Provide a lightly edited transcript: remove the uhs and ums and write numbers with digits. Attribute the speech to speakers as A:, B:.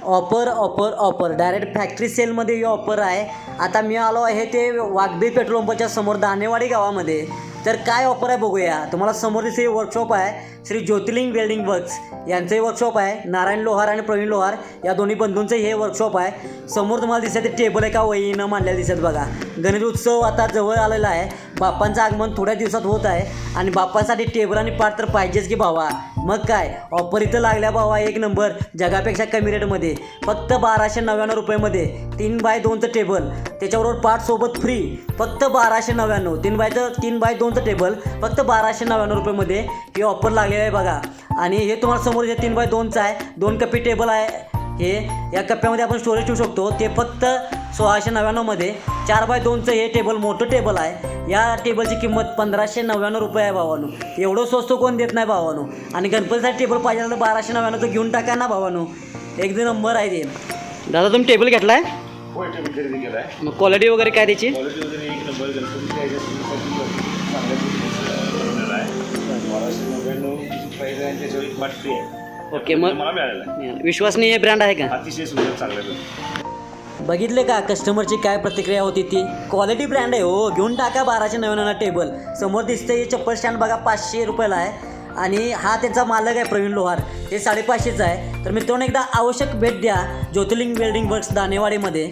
A: Offer offer offer direct factory सेलमध्ये ही offer आहे. आता मी आलो आहे ते वाघबीर पेट्रोल पंपाच्या समोर दानेवाडी गावामध्ये. तर काय ऑफर आहे बघूया. तुम्हाला समोर दिसते वर्कशॉप आहे श्री ज्योतिर्लिंग वेल्डिंग वर्क्स यांचंही वर्कशॉप आहे. नारायण लोहार आणि प्रवीण लोहार या दोन्ही बंधूंचं हे वर्कशॉप आहे. समोर तुम्हाला दिसत ते टेबल आहे का वहीनं मांडलेलं दिसत बघा. गणेश उत्सव आता जवळ आलेला आहे. बाप्पांचं आगमन थोड्या दिवसात होत आहे आणि बाप्पांसाठी टेबल आणि पाट तर पाहिजेच की भावा. मग काय ऑफर इथं लागल्या भावा एक नंबर जगापेक्षा कमी रेटमध्ये. फक्त 1299 रुपयामध्ये 3x2चं टेबल त्याच्याबरोबर पाट सोबत फ्री. फक्त 1299 3x2चं टेबल फक्त 1299 रुपयामध्ये ही ऑफर लागलेली आहे बघा. आणि हे तुम्हाला समोर जे 3x2चं आहे 2 कप्पी टेबल आहे. हे या कप्प्यामध्ये आपण स्टोरेज ठेवू शकतो. ते फक्त 1699मध्ये 4x2चं हे टेबल मोठं टेबल आहे. या टेबलची किंमत 1599 रुपये आहे भावानो. एवढं स्वस्त कोण देत नाही भावानो. आणि गणपतीसाठी टेबल पाहिजे तर 1299 तर घेऊन टाका ना भावानो. एक नंबर आहे ते. दादा तुम्ही टेबल घेतला आहे?
B: होय, टेबल खरेदी केला आहे.
A: मग क्वालिटी वगैरे काय त्याची?
B: क्वालिटी वगैरे एक नंबर गणपतीच्या ह्याच्यासाठी चांगल्या बनवलेला आहे. 1299 प्राईज आहे त्याच्यावर एक पाट फ्री आहे.
A: ओके, मग
B: मला मिळालेला आहे.
A: विश्वसनीय ब्रँड आहे का?
B: अतिशय सुंदर चांगलं.
A: बघितले का कस्टमरची काय प्रतिक्रिया होती ती. क्वालिटी ब्रँड आहे हो. घेऊन टाका 1299 टेबल. समोर दिसते हे चप्पल स्टँड बघा 500 रुपयाला आहे. आणि हा त्यांचा मालक आहे प्रवीण लोहार. हे 550चं आहे. तर मित्रांनो एकदा आवश्यक भेट द्या ज्योतिर्लिंग वेल्डिंग वर्क्स दानेवाडीमध्ये.